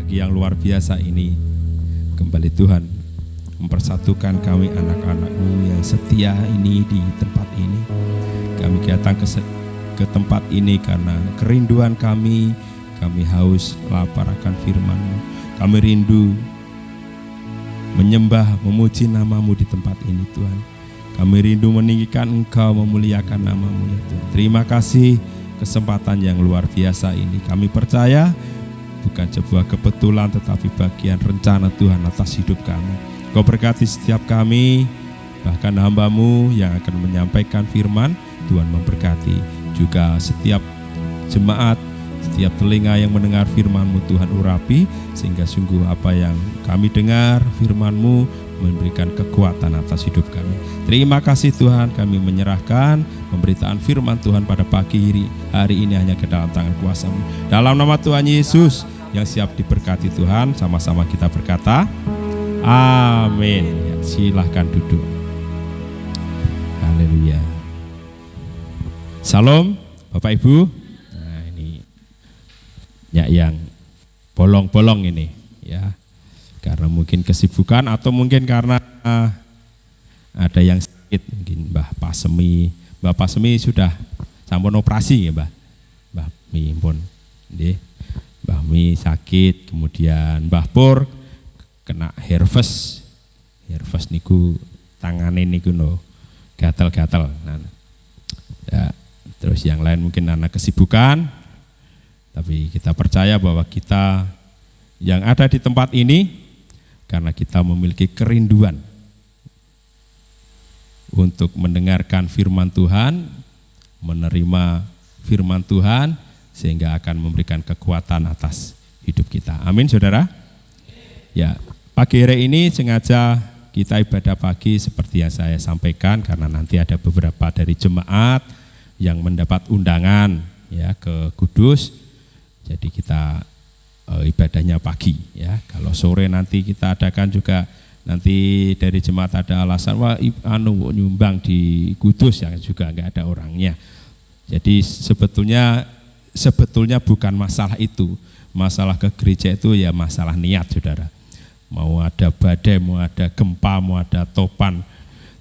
pagi yang luar biasa ini. Kembali Tuhan mempersatukan kami anak-anak-Mu yang setia ini di tempat ini. Kami datang ke tempat ini karena kerinduan kami haus lapar akan firman-Mu. Kami rindu menyembah, memuji nama-Mu di tempat ini Tuhan. Kami rindu meninggikan Engkau, memuliakan nama-Mu ya Tuhan. Terima kasih kesempatan yang luar biasa ini. Kami percaya bukan sebuah kebetulan tetapi bagian rencana Tuhan atas hidup kami. Kau berkati setiap kami, bahkan hamba-Mu yang akan menyampaikan firman. Tuhan memberkati juga setiap jemaat, setiap telinga yang mendengar firman-Mu Tuhan urapi, sehingga sungguh apa yang kami dengar firman-Mu memberikan kekuatan atas hidup kami. Terima kasih Tuhan, kami menyerahkan pemberitaan firman Tuhan pada pagi hari ini hanya ke dalam tangan kuasa-Mu. Dalam nama Tuhan Yesus yang siap diberkati Tuhan, sama-sama kita berkata, amin. Ya, silahkan duduk. Haleluya. Salam Bapak Ibu. Nah ini ya yang bolong-bolong ini ya. Karena mungkin kesibukan atau mungkin karena ada yang sakit, mungkin Mbah Pasemi. Mbah Pasemi sudah sampun operasi ya Mbah Mi pun. Mbah Mi sakit, kemudian Mbah Pur kena herpes. Herpes niku tangane niku no gatal-gatal. Nah, ya, terus yang lain mungkin karena kesibukan. Tapi kita percaya bahwa kita yang ada di tempat ini karena kita memiliki kerinduan untuk mendengarkan firman Tuhan, menerima firman Tuhan, sehingga akan memberikan kekuatan atas hidup kita. Amin, saudara. Ya, pagi hari ini sengaja kita ibadah pagi seperti yang saya sampaikan, karena nanti ada beberapa dari jemaat yang mendapat undangan ya ke Kudus. Jadi kita ibadahnya pagi ya. Kalau sore nanti kita adakan juga, nanti dari jemaat ada alasan wah nyumbang di Kudus yang juga enggak ada orangnya. Jadi sebetulnya bukan masalah itu. Masalah ke gereja itu ya masalah niat, saudara. Mau ada badai, mau ada gempa, mau ada topan.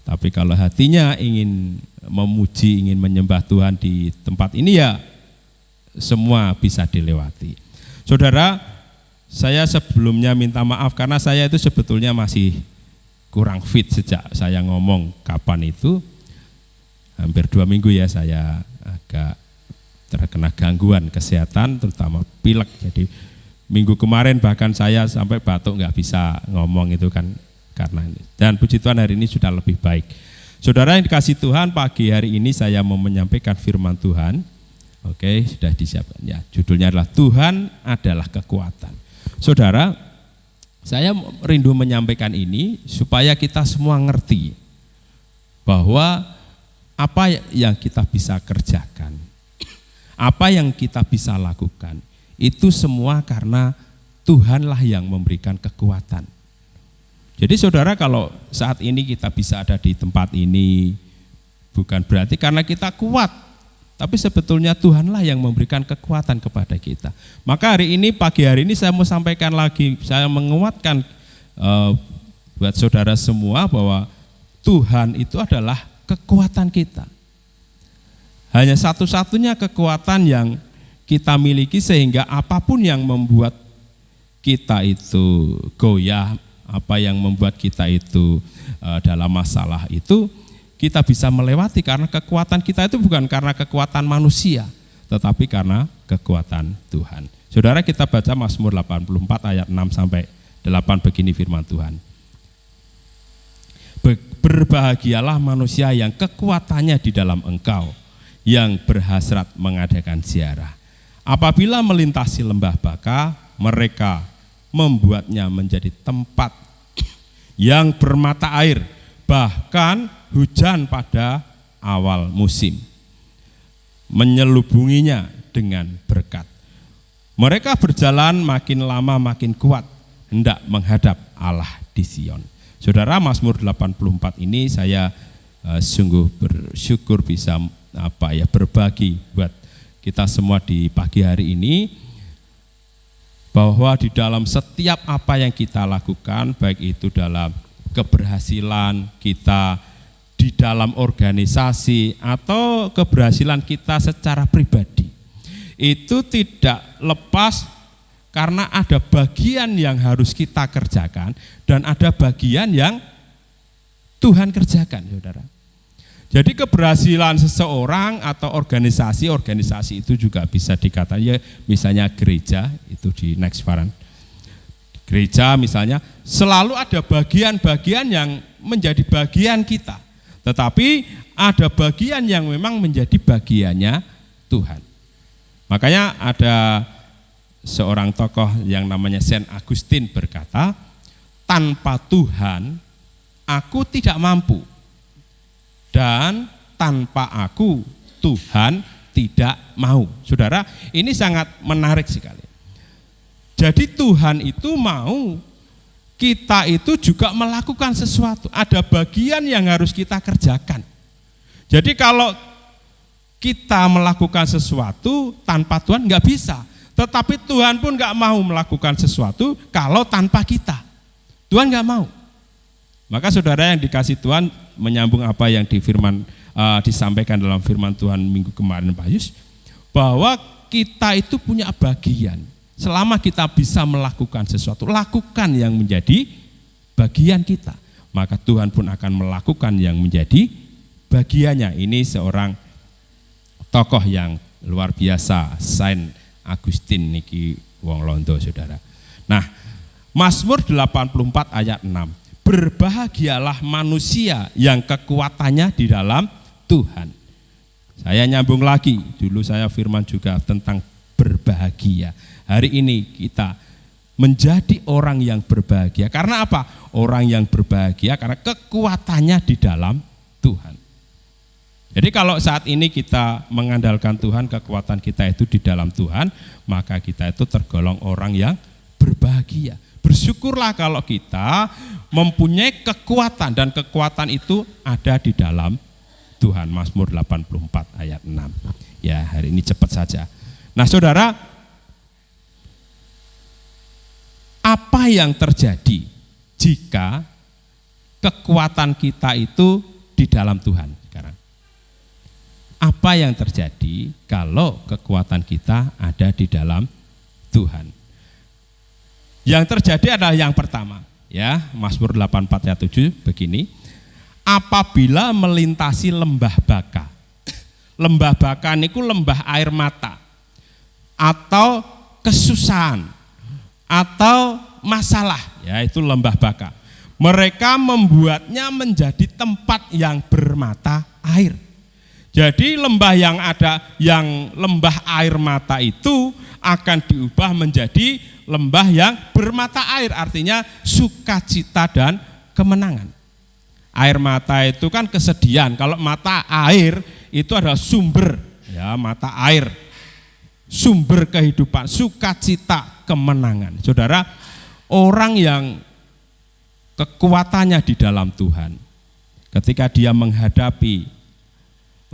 Tapi kalau hatinya ingin memuji, ingin menyembah Tuhan di tempat ini ya semua bisa dilewati. Saudara, saya sebelumnya minta maaf karena saya itu sebetulnya masih kurang fit sejak saya ngomong kapan itu. Hampir 2 minggu ya saya agak terkena gangguan kesehatan, terutama pilek. Jadi minggu kemarin bahkan saya sampai batuk nggak bisa ngomong itu kan karena ini. Dan puji Tuhan hari ini sudah lebih baik. Saudara yang dikasih Tuhan, pagi hari ini saya mau menyampaikan firman Tuhan. Oke, sudah disiapkan ya. Judulnya adalah Tuhan adalah kekuatan. Saudara, saya rindu menyampaikan ini supaya kita semua ngerti bahwa apa yang kita bisa kerjakan, apa yang kita bisa lakukan, itu semua karena Tuhanlah yang memberikan kekuatan. Jadi saudara, kalau saat ini kita bisa ada di tempat ini bukan berarti karena kita kuat, tapi sebetulnya Tuhanlah yang memberikan kekuatan kepada kita. Maka hari ini, pagi hari ini saya mau sampaikan lagi, saya menguatkan buat saudara semua bahwa Tuhan itu adalah kekuatan kita. Hanya satu-satunya kekuatan yang kita miliki sehingga apapun yang membuat kita itu goyah, apa yang membuat kita itu dalam masalah itu, kita bisa melewati karena kekuatan kita itu bukan karena kekuatan manusia, tetapi karena kekuatan Tuhan. Saudara, kita baca Mazmur 84 ayat 6 sampai 8 begini firman Tuhan. Berbahagialah manusia yang kekuatannya di dalam Engkau, yang berhasrat mengadakan ziarah. Apabila melintasi lembah baka, mereka membuatnya menjadi tempat yang bermata air, bahkan hujan pada awal musim, menyelubunginya dengan berkat. Mereka berjalan makin lama makin kuat, hendak menghadap Allah di Sion. Saudara, Mazmur 84 ini saya sungguh bersyukur bisa berbagi buat kita semua di pagi hari ini, bahwa di dalam setiap apa yang kita lakukan, baik itu dalam keberhasilan kita di dalam organisasi atau keberhasilan kita secara pribadi, itu tidak lepas karena ada bagian yang harus kita kerjakan dan ada bagian yang Tuhan kerjakan, saudara. Jadi keberhasilan seseorang atau organisasi itu juga bisa dikatakan, ya misalnya gereja, itu di next Farhan. Gereja misalnya selalu ada bagian-bagian yang menjadi bagian kita, tetapi ada bagian yang memang menjadi bagiannya Tuhan. Makanya ada seorang tokoh yang namanya Saint Augustine berkata, tanpa Tuhan aku tidak mampu, dan tanpa aku Tuhan tidak mau. Saudara, ini sangat menarik sekali. Jadi Tuhan itu mau kita itu juga melakukan sesuatu. Ada bagian yang harus kita kerjakan. Jadi kalau kita melakukan sesuatu tanpa Tuhan nggak bisa. Tetapi Tuhan pun nggak mau melakukan sesuatu kalau tanpa kita. Tuhan nggak mau. Maka saudara yang dikasih Tuhan, menyambung apa yang disampaikan dalam firman Tuhan minggu kemarin Pak Yus, bahwa kita itu punya bagian. Selama kita bisa melakukan sesuatu, lakukan yang menjadi bagian kita, maka Tuhan pun akan melakukan yang menjadi bagiannya. Ini seorang tokoh yang luar biasa, Saint Augustine niki wong Londo, saudara. Nah, Mazmur 84 ayat 6. Berbahagialah manusia yang kekuatannya di dalam Tuhan. Saya nyambung lagi, dulu saya firman juga tentang berbahagia. Hari ini kita menjadi orang yang berbahagia. Karena apa? Orang yang berbahagia karena kekuatannya di dalam Tuhan. Jadi kalau saat ini kita mengandalkan Tuhan, kekuatan kita itu di dalam Tuhan, maka kita itu tergolong orang yang berbahagia. Bersyukurlah kalau kita mempunyai kekuatan, dan kekuatan itu ada di dalam Tuhan. Mazmur 84 ayat 6. Ya, hari ini cepat saja. Nah, saudara, apa yang terjadi jika kekuatan kita itu di dalam Tuhan sekarang? Apa yang terjadi kalau kekuatan kita ada di dalam Tuhan? Yang terjadi adalah yang pertama, ya, Mazmur 84 ayat 7 begini. Apabila melintasi lembah baka. Lembah baka niku lembah air mata atau kesusahan atau masalah, ya, itu lembah baka. Mereka membuatnya menjadi tempat yang bermata air. Jadi lembah yang ada, yang lembah air mata itu akan diubah menjadi lembah yang bermata air, artinya sukacita dan kemenangan. Air mata itu kan kesedihan, kalau mata air itu adalah sumber, ya, mata air, sumber kehidupan, sukacita, kemenangan. Saudara, orang yang kekuatannya di dalam Tuhan, ketika dia menghadapi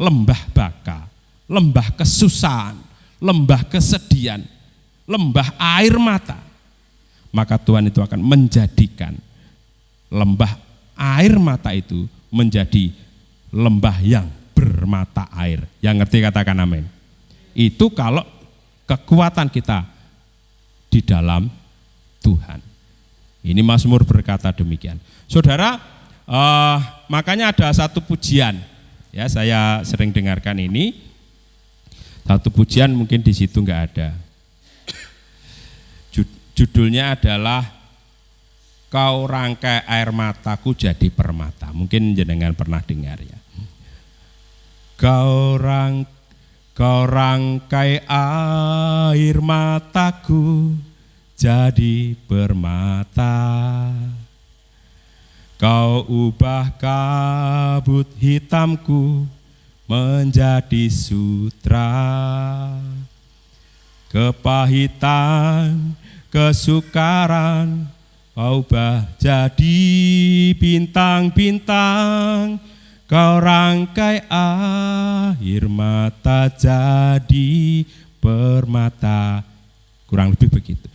lembah baka, lembah kesusahan, lembah kesedihan, lembah air mata, maka Tuhan itu akan menjadikan lembah air mata itu menjadi lembah yang bermata air. Yang ngerti katakan amin. Itu kalau kekuatan kita di dalam Tuhan. Ini Mazmur berkata demikian. Saudara, makanya ada satu pujian, ya, saya sering dengarkan ini. Satu pujian mungkin di situ enggak ada. Judulnya adalah Kau rangkai air mataku jadi permata. Mungkin jenengan pernah dengar, ya. Kau rangkai air mataku jadi permata. Kau ubah kabut hitamku menjadi sutra. Kepahitan, kesukaran Kau ubah jadi bintang-bintang. Kau rangkai air mata jadi permata. Kurang lebih begitu.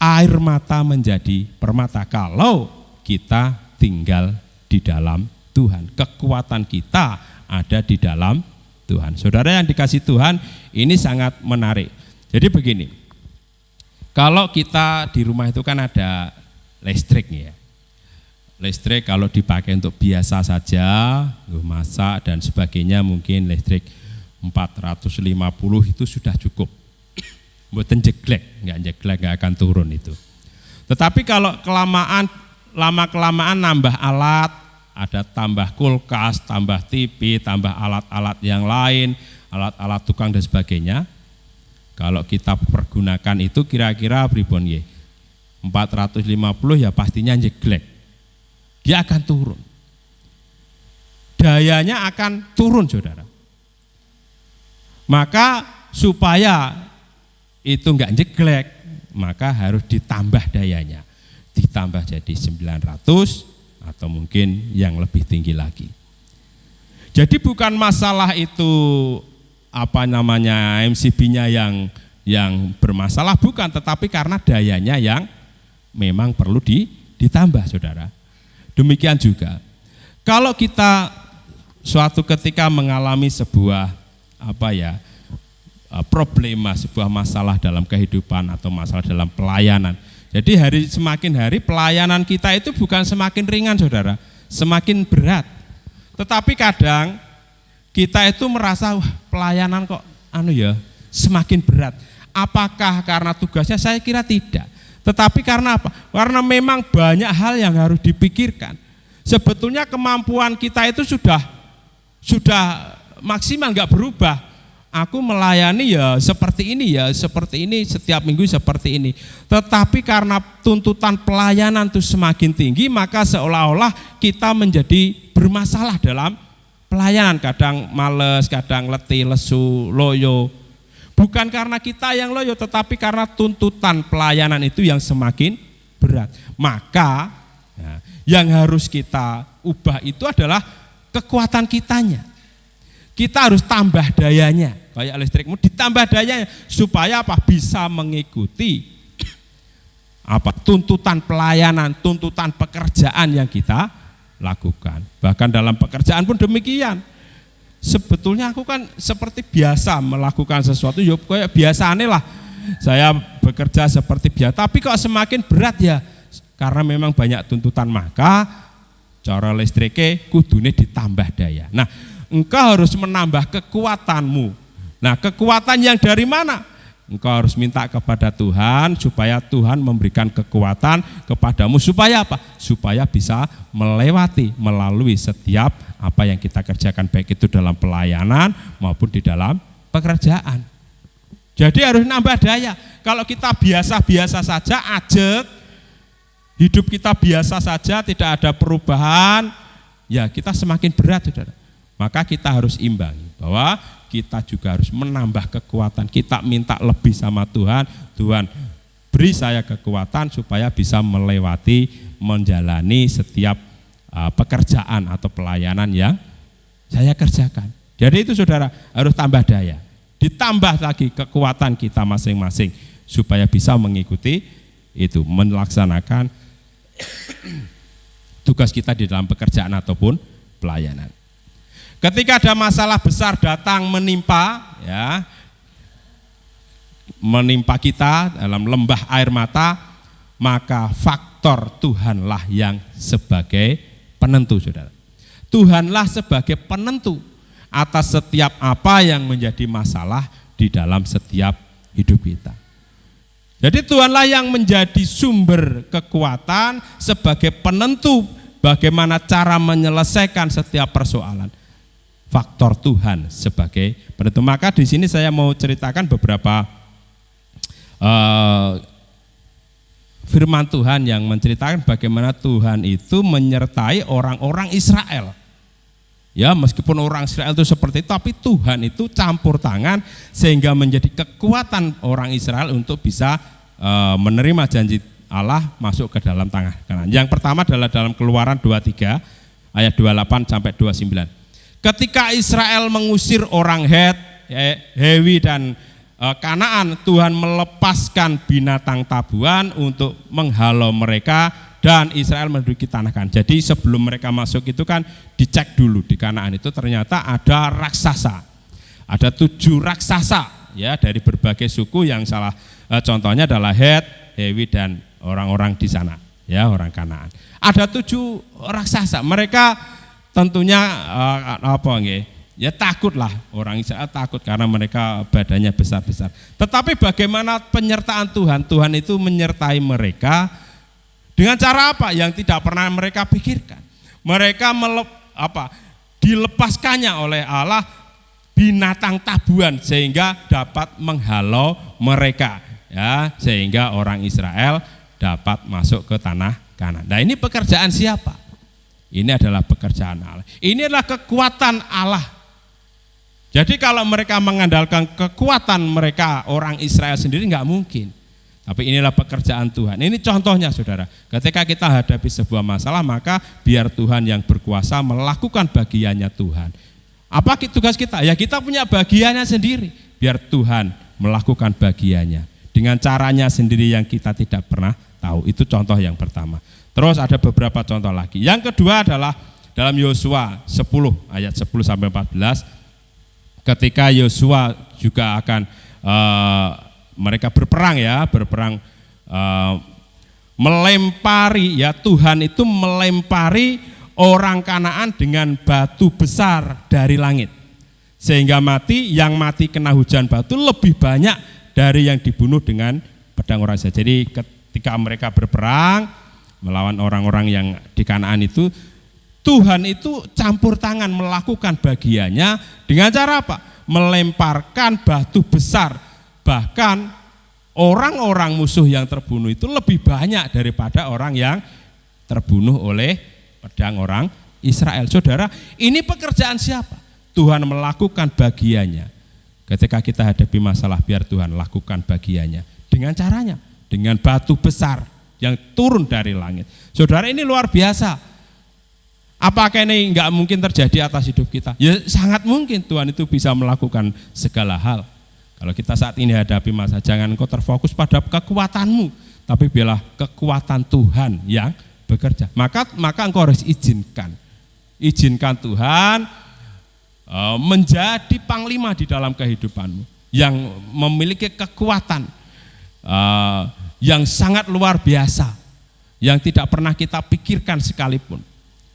air mata menjadi permata kalau kita tinggal di dalam Tuhan. Kekuatan kita ada di dalam Tuhan. Saudara yang dikasih Tuhan, ini sangat menarik. Jadi begini, kalau kita di rumah itu kan ada listrik ya. Listrik kalau dipakai untuk biasa saja, masak dan sebagainya, mungkin listrik 450 itu sudah cukup. Mboten jeglek, nggak akan turun itu. Tetapi kalau lama-kelamaan nambah alat, ada tambah kulkas, tambah TV, tambah alat-alat yang lain, alat-alat tukang dan sebagainya. Kalau kita pergunakan itu kira-kira pripun nggih? 450 ya pastinya jeglek. Dia akan turun. Dayanya akan turun, saudara. Maka supaya itu enggak jeglek, maka harus ditambah dayanya. Ditambah jadi 900 atau mungkin yang lebih tinggi lagi. Jadi bukan masalah itu MCB-nya yang bermasalah, bukan, tetapi karena dayanya yang memang perlu ditambah, saudara. Demikian juga kalau kita suatu ketika mengalami sebuah problema, sebuah masalah dalam kehidupan atau masalah dalam pelayanan. Jadi semakin hari pelayanan kita itu bukan semakin ringan, saudara, semakin berat. Tetapi kadang kita itu merasa pelayanan kok semakin berat. Apakah karena tugasnya? Saya kira tidak. Tetapi karena apa? Karena memang banyak hal yang harus dipikirkan. Sebetulnya kemampuan kita itu sudah maksimal, nggak berubah. Aku melayani ya seperti ini, setiap minggu seperti ini. Tetapi karena tuntutan pelayanan itu semakin tinggi, maka seolah-olah kita menjadi bermasalah dalam pelayanan. Kadang males, kadang letih, lesu, loyo. Bukan karena kita yang loyo, tetapi karena tuntutan pelayanan itu yang semakin berat. Maka yang harus kita ubah itu adalah kekuatan kitanya. Kita harus tambah dayanya, kayak listrikmu ditambah dayanya supaya bisa mengikuti tuntutan pelayanan, tuntutan pekerjaan yang kita lakukan. Bahkan dalam pekerjaan pun demikian. Sebetulnya aku kan seperti biasa melakukan sesuatu, kayak biasane lah saya bekerja seperti biasa, tapi kok semakin berat ya, karena memang banyak tuntutan, maka cara listriknya kudune ditambah daya. Nah, engkau harus menambah kekuatanmu. Nah, kekuatan yang dari mana? Engkau harus minta kepada Tuhan supaya Tuhan memberikan kekuatan kepadamu supaya apa? Supaya bisa melalui setiap apa yang kita kerjakan, baik itu dalam pelayanan maupun di dalam pekerjaan. Jadi harus nambah daya. Kalau kita biasa-biasa saja, ajek, hidup kita biasa saja, tidak ada perubahan, ya kita semakin berat, saudara. Maka kita harus imbangi bahwa kita juga harus menambah kekuatan. Kita minta lebih sama Tuhan. Tuhan, beri saya kekuatan supaya bisa menjalani setiap pekerjaan atau pelayanan yang saya kerjakan. Jadi itu, saudara, harus tambah daya. Ditambah lagi kekuatan kita masing-masing supaya bisa mengikuti itu, melaksanakan tugas kita di dalam pekerjaan ataupun pelayanan. Ketika ada masalah besar datang menimpa kita dalam lembah air mata, maka faktor Tuhanlah yang sebagai penentu, saudara. Tuhanlah sebagai penentu atas setiap apa yang menjadi masalah di dalam setiap hidup kita. Jadi Tuhanlah yang menjadi sumber kekuatan sebagai penentu bagaimana cara menyelesaikan setiap persoalan. Faktor Tuhan sebagai penentu. Maka di sini saya mau ceritakan beberapa firman Tuhan yang menceritakan bagaimana Tuhan itu menyertai orang-orang Israel. Ya, meskipun orang Israel itu seperti itu, tapi Tuhan itu campur tangan sehingga menjadi kekuatan orang Israel untuk bisa menerima janji Allah masuk ke dalam tanah Kanaan. Yang pertama adalah dalam Keluaran 23 ayat 28 sampai 29. Ketika Israel mengusir orang Het, Hewi dan Kanaan, Tuhan melepaskan binatang tabuhan untuk menghalau mereka dan Israel menduduki tanah Kanaan. Jadi sebelum mereka masuk itu kan dicek dulu di Kanaan itu ternyata ada raksasa. Ada 7 raksasa ya dari berbagai suku yang contohnya adalah Het, Hewi dan orang-orang di sana ya, orang Kanaan. Ada 7 raksasa. Mereka tentunya ya takutlah, orang Israel takut karena mereka badannya besar-besar. Tetapi bagaimana penyertaan Tuhan? Tuhan itu menyertai mereka dengan cara apa? Yang tidak pernah mereka pikirkan. Mereka dilepaskannya oleh Allah binatang tabuhan sehingga dapat menghalau mereka ya, sehingga orang Israel dapat masuk ke tanah Kanaan. Nah, ini pekerjaan siapa? Ini adalah pekerjaan Allah. Ini adalah kekuatan Allah. Jadi kalau mereka mengandalkan kekuatan mereka orang Israel sendiri nggak mungkin. Tapi inilah pekerjaan Tuhan. Ini contohnya saudara. Ketika kita hadapi sebuah masalah maka biar Tuhan yang berkuasa melakukan bagiannya Tuhan. Apa tugas kita? Ya kita punya bagiannya sendiri. Biar Tuhan melakukan bagiannya. Dengan caranya sendiri yang kita tidak pernah tahu. Itu contoh yang pertama. Terus ada beberapa contoh lagi. Yang kedua adalah dalam Yosua 10 ayat 10 sampai 14. Ketika Yosua juga akan mereka berperang melempari ya, Tuhan itu melempari orang Kanaan dengan batu besar dari langit sehingga yang mati kena hujan batu lebih banyak dari yang dibunuh dengan pedang orang Israel. Jadi ketika mereka berperang melawan orang-orang yang di Kanaan itu, Tuhan itu campur tangan melakukan bagiannya dengan cara apa? Melemparkan batu besar. Bahkan orang-orang musuh yang terbunuh itu lebih banyak daripada orang yang terbunuh oleh pedang orang Israel. Saudara, ini pekerjaan siapa? Tuhan melakukan bagiannya. Ketika kita hadapi masalah biar Tuhan lakukan bagiannya. Dengan caranya, dengan batu besar yang turun dari langit. Saudara, ini luar biasa. Apakah ini enggak mungkin terjadi atas hidup kita? Ya sangat mungkin. Tuhan itu bisa melakukan segala hal. Kalau kita saat ini hadapi masalah, jangan engkau terfokus pada kekuatanmu, tapi biarlah kekuatan Tuhan yang bekerja. Maka engkau harus izinkan Tuhan menjadi panglima di dalam kehidupanmu, yang memiliki kekuatan yang sangat luar biasa, yang tidak pernah kita pikirkan sekalipun.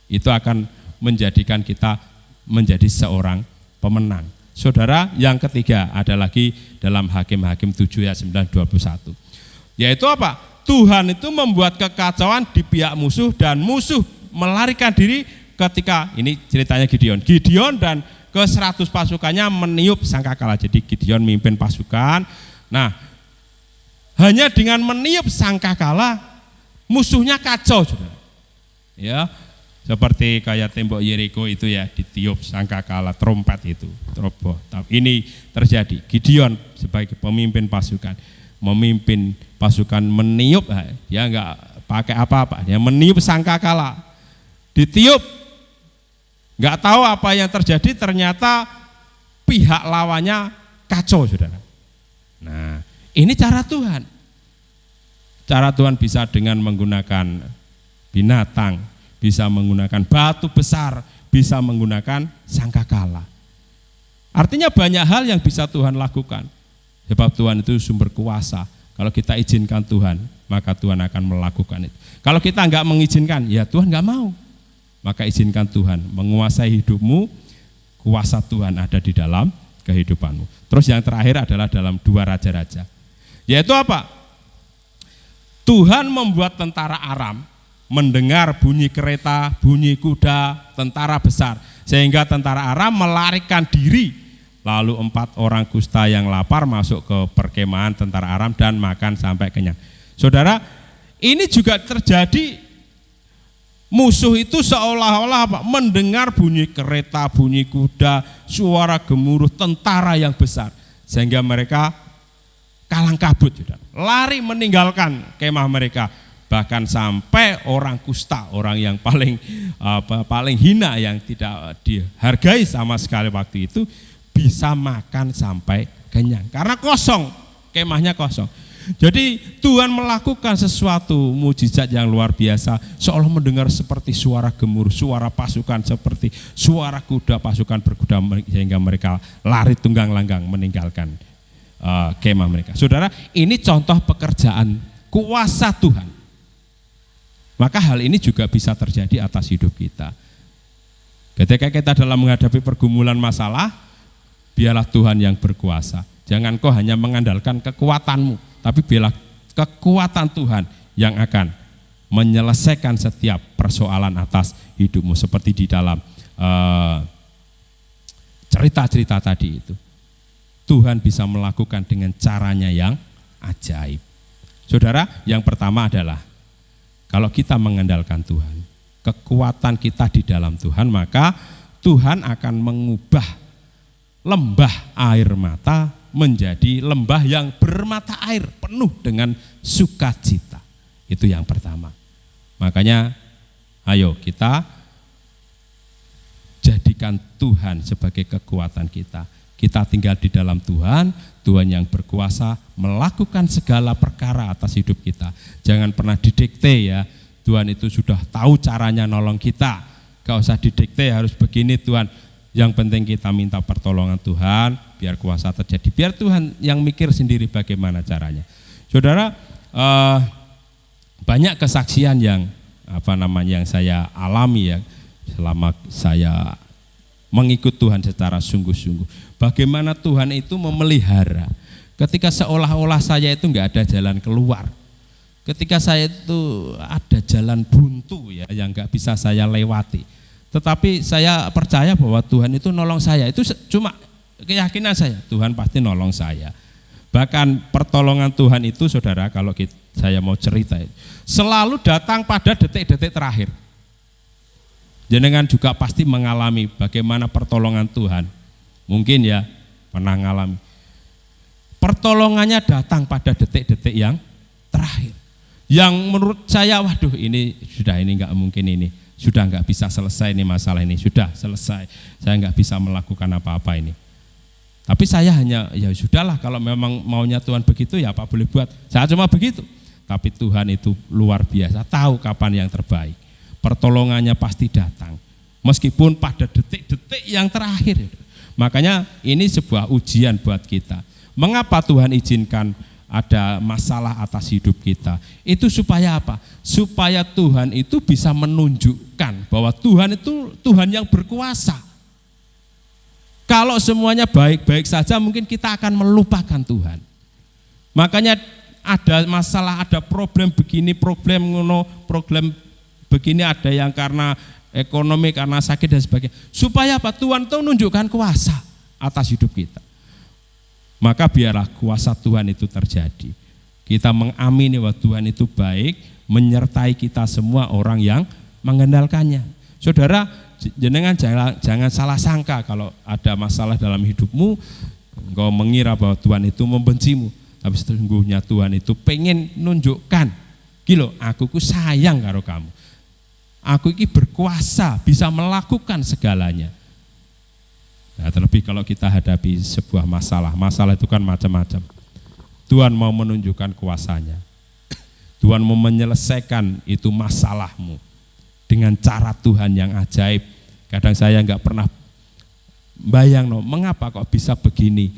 Itu akan menjadikan kita menjadi seorang pemenang. Saudara, yang ketiga ada lagi dalam Hakim-Hakim 7 ayat 9-21. Yaitu apa? Tuhan itu membuat kekacauan di pihak musuh dan musuh melarikan diri ketika, ini ceritanya Gideon dan ke 100 pasukannya meniup sangkakala. Jadi Gideon memimpin pasukan. Nah, hanya dengan meniup sangkakala musuhnya kacau, saudara. Ya, seperti kayak tembok Yeriko itu ya, ditiup sangkakala, trompet itu, teroboh. Ini terjadi. Gideon sebagai pemimpin pasukan, memimpin pasukan meniup, dia enggak pakai apa-apa, dia meniup sangkakala, ditiup, enggak tahu apa yang terjadi, ternyata pihak lawannya kacau, saudara. Nah, ini cara Tuhan. Cara Tuhan bisa dengan menggunakan binatang, bisa menggunakan batu besar, bisa menggunakan sangkakala. Artinya banyak hal yang bisa Tuhan lakukan. Sebab Tuhan itu sumber kuasa. Kalau kita izinkan Tuhan, maka Tuhan akan melakukan itu. Kalau kita enggak mengizinkan, ya Tuhan enggak mau. Maka izinkan Tuhan menguasai hidupmu, kuasa Tuhan ada di dalam kehidupanmu. Terus yang terakhir adalah dalam 2 Raja-Raja. Yaitu apa? Tuhan membuat tentara Aram mendengar bunyi kereta, bunyi kuda, tentara besar, sehingga tentara Aram melarikan diri. Lalu 4 orang kusta yang lapar masuk ke perkemahan tentara Aram dan makan sampai kenyang. Saudara, ini juga terjadi. Musuh itu seolah-olah apa? Mendengar bunyi kereta, bunyi kuda, suara gemuruh tentara yang besar, sehingga mereka kalang kabut, saudara. Lari meninggalkan kemah mereka. Bahkan sampai orang kusta, orang yang paling hina, yang tidak dihargai sama sekali waktu itu, bisa makan sampai kenyang. Karena kosong, kemahnya kosong. Jadi Tuhan melakukan sesuatu mujizat yang luar biasa, seolah mendengar seperti suara gemuruh, suara pasukan seperti suara kuda, pasukan berkuda, sehingga mereka lari tunggang langgang meninggalkan kemah mereka. Saudara, ini contoh pekerjaan kuasa Tuhan. Maka hal ini juga bisa terjadi atas hidup kita. Ketika kita dalam menghadapi pergumulan masalah, biarlah Tuhan yang berkuasa. Jangan kau hanya mengandalkan kekuatanmu, tapi biarlah kekuatan Tuhan yang akan menyelesaikan setiap persoalan atas hidupmu. Seperti di dalam cerita-cerita tadi itu. Tuhan bisa melakukan dengan caranya yang ajaib. Saudara, yang pertama adalah kalau kita mengandalkan Tuhan, kekuatan kita di dalam Tuhan, maka Tuhan akan mengubah lembah air mata menjadi lembah yang bermata air, penuh dengan sukacita. Itu yang pertama. Makanya ayo kita jadikan Tuhan sebagai kekuatan kita. Kita tinggal di dalam Tuhan, Tuhan yang berkuasa melakukan segala perkara atas hidup kita. Jangan pernah didikte ya, Tuhan itu sudah tahu caranya nolong kita. Gak usah didikte harus begini Tuhan. Yang penting kita minta pertolongan Tuhan, biar kuasa terjadi. Biar Tuhan yang mikir sendiri bagaimana caranya. Saudara, banyak kesaksian yang yang saya alami ya selama saya mengikut Tuhan secara sungguh-sungguh. Bagaimana Tuhan itu memelihara. Ketika seolah-olah saya itu enggak ada jalan keluar. Ketika saya itu ada jalan buntu ya yang enggak bisa saya lewati. Tetapi saya percaya bahwa Tuhan itu nolong saya. Itu cuma keyakinan saya, Tuhan pasti nolong saya. Bahkan pertolongan Tuhan itu saudara, kalau saya mau cerita, selalu datang pada detik-detik terakhir. Jenengan juga pasti mengalami bagaimana pertolongan Tuhan. Mungkin ya pernah mengalami. Pertolongannya datang pada detik-detik yang terakhir. Yang menurut saya, waduh ini enggak mungkin ini. Sudah enggak bisa selesai ini masalah ini, sudah selesai. Saya enggak bisa melakukan apa-apa ini. Tapi saya hanya, ya sudahlah kalau memang maunya Tuhan begitu ya apa boleh buat. Saya cuma begitu. Tapi Tuhan itu luar biasa, tahu kapan yang terbaik. Pertolongannya pasti datang. Meskipun pada detik-detik yang terakhir. Makanya ini sebuah ujian buat kita. Mengapa Tuhan izinkan ada masalah atas hidup kita? Itu supaya apa? Supaya Tuhan itu bisa menunjukkan bahwa Tuhan itu Tuhan yang berkuasa. Kalau semuanya baik-baik saja mungkin kita akan melupakan Tuhan. Makanya ada masalah, ada problem begini, problem begini, ada yang karena ekonomi, karena sakit dan sebagainya. Supaya apa? Tuhan itu menunjukkan kuasa atas hidup kita. Maka biarlah kuasa Tuhan itu terjadi. Kita mengamini bahwa Tuhan itu baik, menyertai kita semua orang yang mengandalkannya. Saudara, jenengan jangan salah sangka kalau ada masalah dalam hidupmu, engkau mengira bahwa Tuhan itu membencimu. Tapi sesungguhnya Tuhan itu pengen nunjukkan, gilo, aku ku sayang karo kamu. Aku ini berkuasa, bisa melakukan segalanya. Nah, terlebih kalau kita hadapi sebuah masalah itu kan macam-macam. Tuhan mau menunjukkan kuasanya. Tuhan mau menyelesaikan itu masalahmu dengan cara Tuhan yang ajaib. Kadang saya enggak pernah bayang, mengapa kok bisa begini?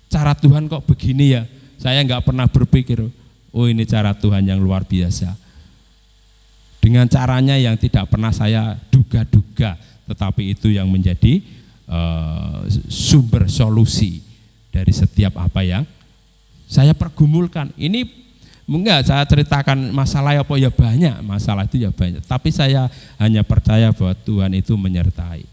Cara Tuhan kok begini ya? Saya enggak pernah berpikir, oh ini cara Tuhan yang luar biasa. Dengan caranya yang tidak pernah saya duga-duga, tetapi itu yang menjadi sumber solusi dari setiap apa yang saya pergumulkan. Ini enggak saya ceritakan masalah apa ya banyak, masalah itu ya banyak. Tapi saya hanya percaya bahwa Tuhan itu menyertai.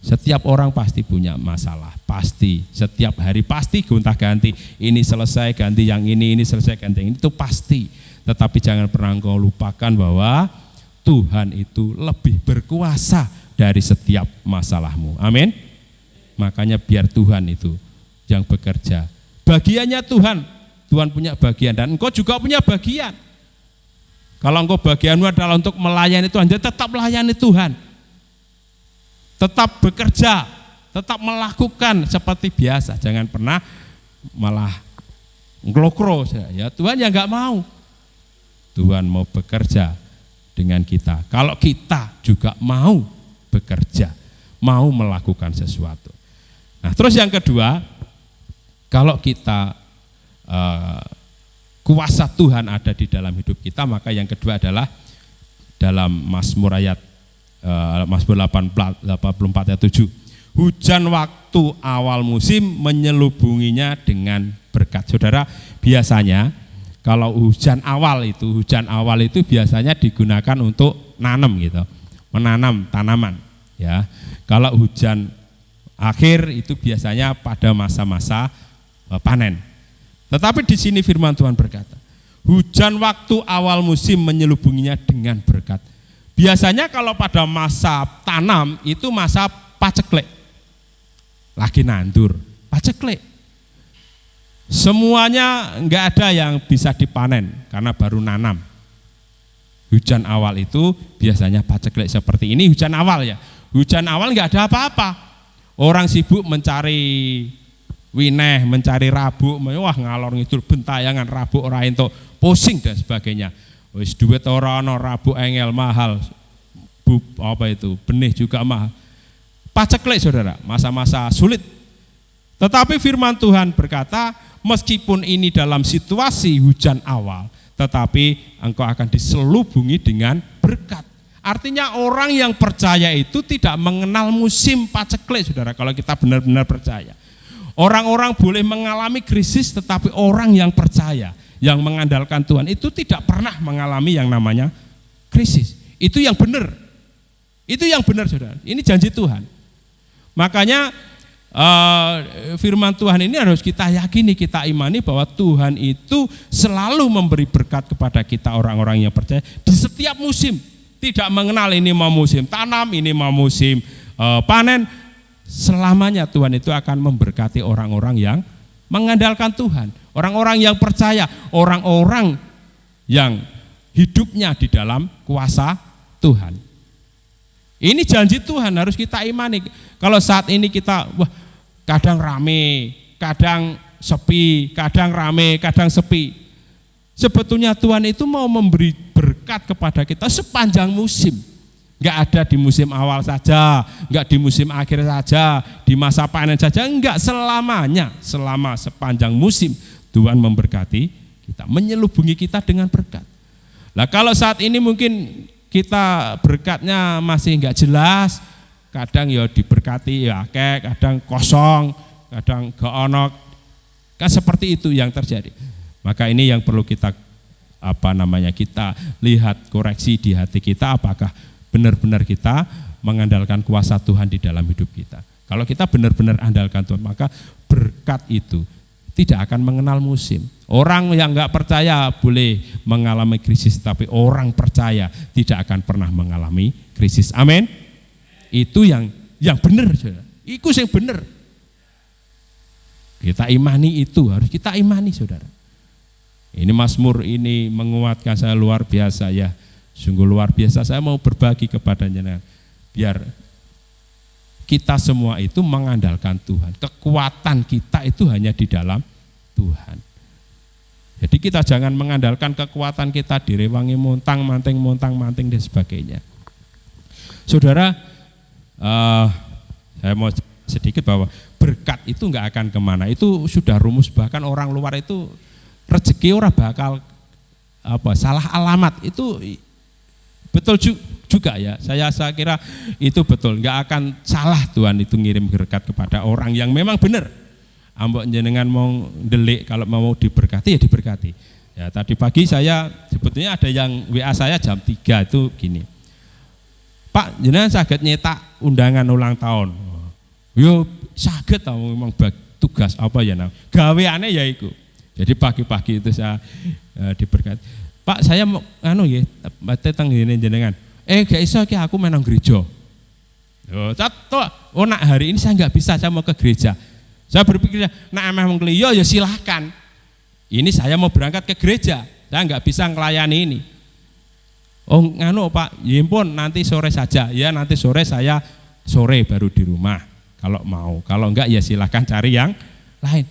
Setiap orang pasti punya masalah, pasti. Setiap hari pasti gonta-ganti. Ini selesai ganti yang ini selesai ganti yang ini, itu pasti. Tetapi jangan pernah engkau lupakan bahwa Tuhan itu lebih berkuasa dari setiap masalahmu. Amin. Makanya biar Tuhan itu yang bekerja. Bagiannya Tuhan punya bagian dan engkau juga punya bagian. Kalau engkau bagianmu adalah untuk melayani Tuhan, jadi tetap melayani Tuhan. Tetap bekerja, tetap melakukan seperti biasa. Jangan pernah malah nglokro ya. Tuhan ya enggak mau. Tuhan mau bekerja dengan kita. Kalau kita juga mau bekerja, mau melakukan sesuatu. Nah, terus yang kedua, kalau kita kuasa Tuhan ada di dalam hidup kita, maka yang kedua adalah dalam Mazmur ayat Mazmur 84 ayat 7. Hujan waktu awal musim menyelubunginya dengan berkat. Saudara, biasanya kalau hujan awal itu biasanya digunakan untuk nanam gitu, menanam tanaman ya. Kalau hujan akhir itu biasanya pada masa-masa panen. Tetapi di sini firman Tuhan berkata, hujan waktu awal musim menyelubunginya dengan berkat. Biasanya kalau pada masa tanam itu masa paceklik, lagi nandur, paceklik. Semuanya enggak ada yang bisa dipanen karena baru nanam. Hujan awal itu biasanya paceklik seperti ini, hujan awal ya. Hujan awal enggak ada apa-apa. Orang sibuk mencari wineh, mencari rabuk, wah ngalor ngidul bentayangan rabuk ora entuk, pusing dan sebagainya. Wis duit ora ana, rabuk engel mahal. Benih juga mahal. Paceklik saudara, masa-masa sulit. Tetapi firman Tuhan berkata, meskipun ini dalam situasi hujan awal, tetapi engkau akan diselubungi dengan berkat. Artinya orang yang percaya itu tidak mengenal musim paceklik saudara, kalau kita benar-benar percaya. Orang-orang boleh mengalami krisis, tetapi orang yang percaya, yang mengandalkan Tuhan itu tidak pernah mengalami yang namanya krisis. Itu yang benar. Itu yang benar saudara. Ini janji Tuhan. Makanya firman Tuhan ini harus kita yakini, kita imani bahwa Tuhan itu selalu memberi berkat kepada kita orang-orang yang percaya di setiap musim. Tidak mengenal ini mau musim tanam, ini mau musim panen. Selamanya Tuhan itu akan memberkati orang-orang yang mengandalkan Tuhan, orang-orang yang percaya, orang-orang yang hidupnya di dalam kuasa Tuhan. Ini janji Tuhan harus kita imani. Kalau saat ini kita kadang rame, kadang sepi, kadang rame, kadang sepi. Sebetulnya Tuhan itu mau memberi berkat kepada kita sepanjang musim. Enggak ada di musim awal saja, enggak di musim akhir saja, di masa panen saja, enggak, selamanya, selama sepanjang musim Tuhan memberkati kita, menyelubungi kita dengan berkat. Nah, kalau saat ini mungkin kita berkatnya masih enggak jelas, kadang ya diberkati ya kadang kosong, kadang gak ono, kan seperti itu yang terjadi. Maka ini yang perlu kita kita lihat, koreksi di hati kita, apakah benar-benar kita mengandalkan kuasa Tuhan di dalam hidup kita. Kalau kita benar-benar andalkan Tuhan, maka berkat itu tidak akan mengenal musim. Orang yang enggak percaya boleh mengalami krisis, tapi orang percaya tidak akan pernah mengalami krisis. Amin. Itu yang benar, saudara. Itu yang benar. Kita imani itu, harus kita imani, saudara. Ini Mazmur ini menguatkan saya luar biasa ya. Sungguh luar biasa, saya mau berbagi kepada jenengan biar kita semua itu mengandalkan Tuhan. Kekuatan kita itu hanya di dalam Tuhan. Jadi kita jangan mengandalkan kekuatan kita direwangi montang-manting dan sebagainya. Saudara, saya mau sedikit bahwa berkat itu enggak akan kemana. Itu sudah rumus, bahkan orang luar itu rezeki ora bakal salah alamat, itu betul juga ya, saya kira itu betul, nggak akan salah Tuhan itu ngirim berkat kepada orang yang memang benar. Ambok jenengan mau delik, kalau mau diberkati ya diberkati. Ya tadi pagi saya sebetulnya ada yang WA saya jam 3 itu gini, Pak jenengan saged nyetak undangan ulang tahun. Yo saged tau, memang tugas apa ya, gaweane ya iku. Jadi pagi-pagi itu saya diberkati. Pak saya mau ya teng ngene jenengan. Gak iso iki aku menang gereja. Nak hari ini saya enggak bisa, saya mau ke gereja. Saya berpikir nak memang keliyo ya silahkan. Ini saya mau berangkat ke gereja, saya enggak bisa ngelayani ini. Pak, ya ampun nanti sore saja. Ya nanti sore saya sore baru di rumah kalau mau. Kalau enggak ya silahkan cari yang lain.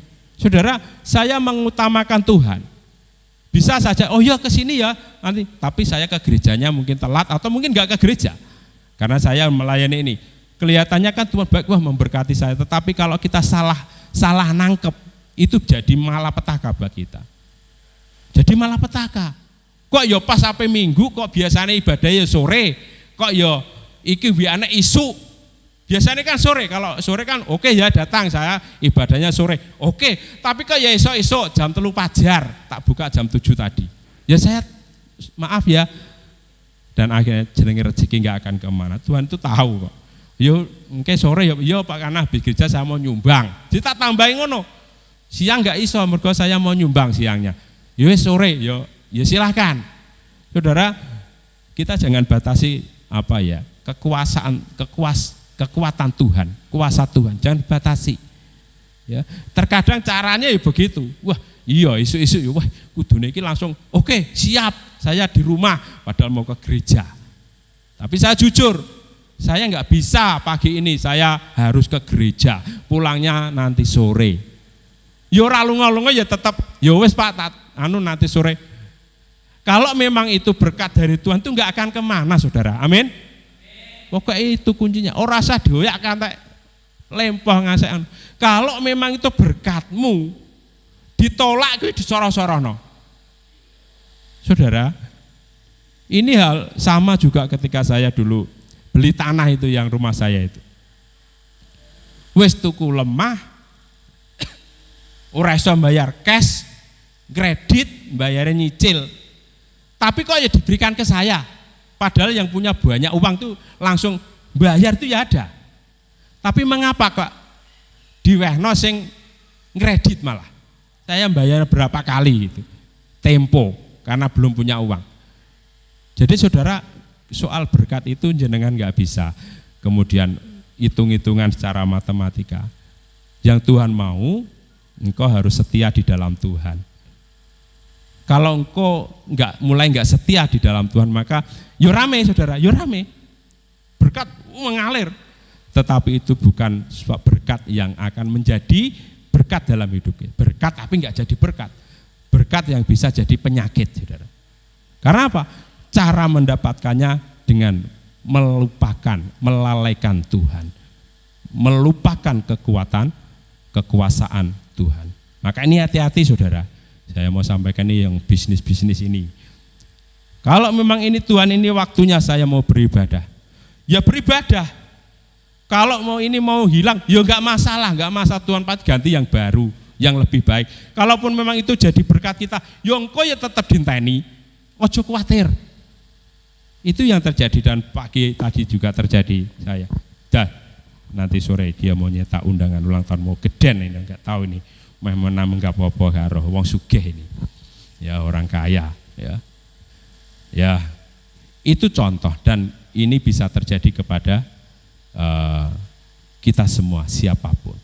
Saudara, saya mengutamakan Tuhan. Bisa saja, oh ya ke sini ya nanti, tapi saya ke gerejanya mungkin telat atau mungkin nggak ke gereja. Karena saya melayani ini. Kelihatannya kan Tuhan baik, wah memberkati saya, tetapi kalau kita salah nangkep, itu jadi malapetaka bagi kita. Jadi malapetaka. Kok ya pas sampai minggu, kok biasanya ibadahnya sore, kok ya iki wiane isu. Biasanya kan sore, kalau sore kan oke ya datang saya ibadahnya sore. Oke, tapi kok ya esok jam 3 fajar, tak buka jam 7 tadi. Ya saya maaf ya. Dan akhirnya jenenge rezeki enggak akan kemana. Tuhan itu tahu kok. Yo engke sore yo Pak karena habis gereja saya mau nyumbang. Jadi tak tambahin ngono. Siang enggak iso mergo saya mau nyumbang siangnya. Yo sore yo ya silahkan. Saudara, kita jangan batasi apa ya, kekuatan Tuhan, kuasa Tuhan, jangan batasi. Ya, terkadang caranya ya begitu. Wah, iya isu-isu ya, wah kudune iki langsung oke, siap, saya di rumah padahal mau ke gereja. Tapi saya jujur, saya enggak bisa pagi ini, saya harus ke gereja, pulangnya nanti sore. Ya ora lunga-lunga ya tetap, ya wis Pak, nanti sore. Kalau memang itu berkat dari Tuhan itu enggak akan kemana, saudara. Amin. Pokoknya itu kuncinya. Ora usah doyak kantek lempah ngasih. Kalau memang itu berkatmu ditolak kuwi disoro-sorono. Saudara, ini hal sama juga ketika saya dulu beli tanah itu yang rumah saya itu. Wis tuku lemah, ora iso bayar cash, kredit, bayarnya nyicil. Tapi kok ya diberikan ke saya. Padahal yang punya banyak uang tuh langsung bayar tuh ya ada. Tapi mengapa kok diwehno sing kredit malah? Saya bayar berapa kali itu. Tempo karena belum punya uang. Jadi saudara, soal berkat itu jenengan nggak bisa kemudian hitung-hitungan secara matematika. Yang Tuhan mau, engkau harus setia di dalam Tuhan. Kalau engkau mulai nggak setia di dalam Tuhan, maka yo rame saudara, yo rame. Berkat mengalir. Tetapi itu bukan sebuah berkat yang akan menjadi berkat dalam hidupnya. Berkat tapi nggak jadi berkat. Berkat yang bisa jadi penyakit, saudara. Karena apa? Cara mendapatkannya dengan melupakan, melalaikan Tuhan. Melupakan kekuasaan Tuhan. Maka ini hati-hati saudara. Saya mau sampaikan ini yang bisnis-bisnis ini. Kalau memang ini Tuhan ini waktunya saya mau beribadah, ya beribadah. Kalau mau hilang, ya enggak masalah Tuhan pasti ganti yang baru, yang lebih baik. Kalaupun memang itu jadi berkat kita, ya engkau ya tetap dinteni, ojo khawatir. Itu yang terjadi dan pagi tadi juga terjadi saya. Dah, nanti sore dia mau nyetak undangan ulang tahun mau geden ini enggak tahu ini. Memang enggak apa-apa karo wong sugih ini. Ya orang kaya, ya. Ya. Itu contoh dan ini bisa terjadi kepada kita semua siapapun.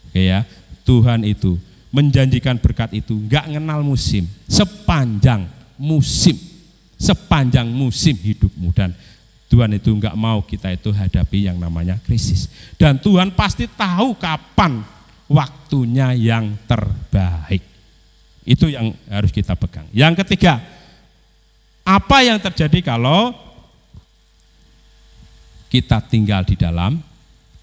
Oke ya. Tuhan itu menjanjikan berkat itu enggak kenal musim, sepanjang musim hidupmu dan Tuhan itu enggak mau kita itu hadapi yang namanya krisis. Dan Tuhan pasti tahu kapan waktunya yang terbaik. Itu yang harus kita pegang. Yang ketiga, apa yang terjadi kalau kita tinggal di dalam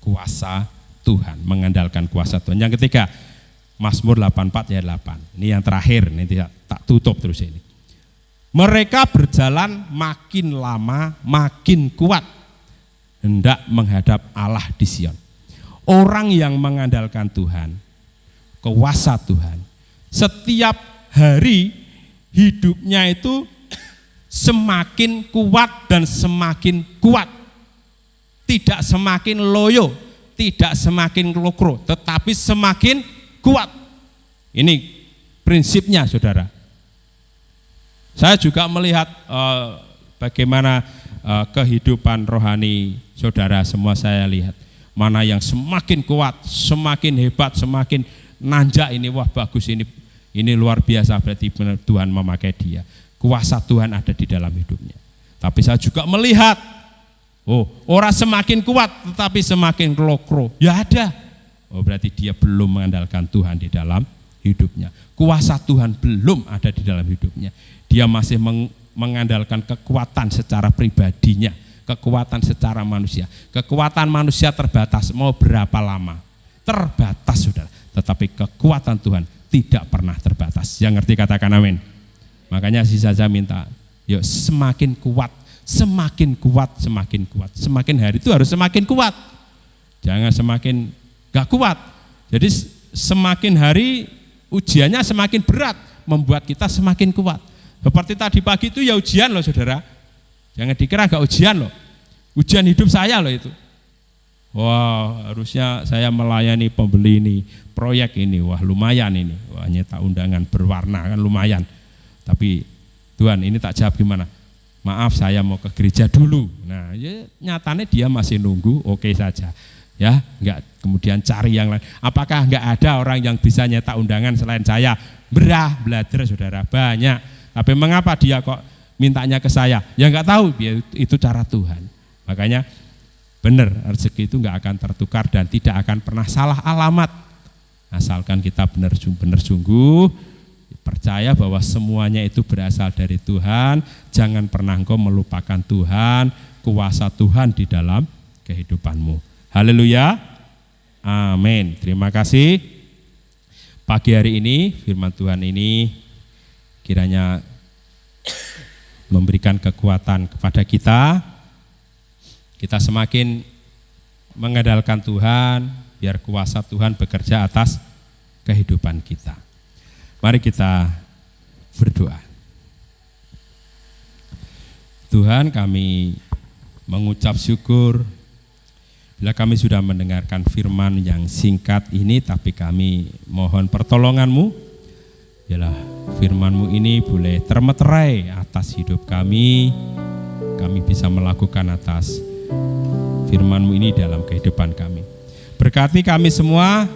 kuasa Tuhan, mengandalkan kuasa Tuhan. Yang ketiga, Mazmur 84 ayat 8. Ini yang terakhir, ini tak tutup terus ini. Mereka berjalan makin lama makin kuat hendak menghadap Allah di Sion. Orang yang mengandalkan Tuhan, kuasa Tuhan, setiap hari hidupnya itu semakin kuat dan semakin kuat. Tidak semakin loyo, tidak semakin lokro, tetapi semakin kuat. Ini prinsipnya saudara. Saya juga melihat bagaimana kehidupan rohani saudara semua saya lihat. Mana yang semakin kuat, semakin hebat, semakin nanjak ini, wah bagus ini luar biasa berarti Tuhan memakai dia. Kuasa Tuhan ada di dalam hidupnya. Tapi saya juga melihat, orang semakin kuat tetapi semakin kelokro. Ya ada. Oh berarti dia belum mengandalkan Tuhan di dalam hidupnya. Kuasa Tuhan belum ada di dalam hidupnya. Dia masih mengandalkan kekuatan secara pribadinya, kekuatan secara manusia. Kekuatan manusia terbatas, mau berapa lama? Terbatas, saudara. Tetapi kekuatan Tuhan tidak pernah terbatas. Yang ngerti katakan amin. Makanya saja minta, yuk semakin kuat, semakin kuat, semakin kuat. Semakin hari itu harus semakin kuat. Jangan semakin gak kuat. Jadi semakin hari ujiannya semakin berat, membuat kita semakin kuat. Seperti tadi pagi itu ya ujian loh, saudara. Jangan dikira gak ujian loh. Ujian hidup saya loh itu. Wah, harusnya saya melayani pembeli ini, proyek ini, wah lumayan ini. Wah, nyetak undangan berwarna kan lumayan. Tapi Tuhan ini tak jawab gimana? Maaf saya mau ke gereja dulu. Nah, ya, nyatanya dia masih nunggu, oke saja. Ya, enggak kemudian cari yang lain. Apakah enggak ada orang yang bisa nyetak undangan selain saya? Belajar saudara, banyak. Tapi mengapa dia kok mintanya ke saya? Ya enggak tahu, itu cara Tuhan. Makanya benar, rezeki itu enggak akan tertukar dan tidak akan pernah salah alamat. Asalkan kita benar sungguh percaya bahwa semuanya itu berasal dari Tuhan. Jangan pernah engkau melupakan Tuhan, kuasa Tuhan di dalam kehidupanmu. Haleluya, amin. Terima kasih. Pagi hari ini firman Tuhan ini kiranya memberikan kekuatan kepada kita. Kita semakin mengandalkan Tuhan, biar kuasa Tuhan bekerja atas kehidupan kita. Mari kita berdoa. Tuhan, kami mengucap syukur bila kami sudah mendengarkan firman yang singkat ini, tapi kami mohon pertolongan-Mu. Biarlah firman-Mu ini boleh termeterai atas hidup kami bisa melakukan atas firman-Mu ini dalam kehidupan kami. Berkati kami semua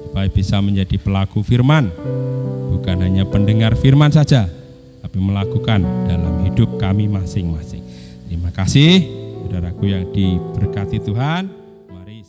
supaya bisa menjadi pelaku firman, bukan hanya pendengar firman saja, tapi melakukan dalam hidup kami masing-masing. Terima kasih saudaraku yang diberkati Tuhan. Mari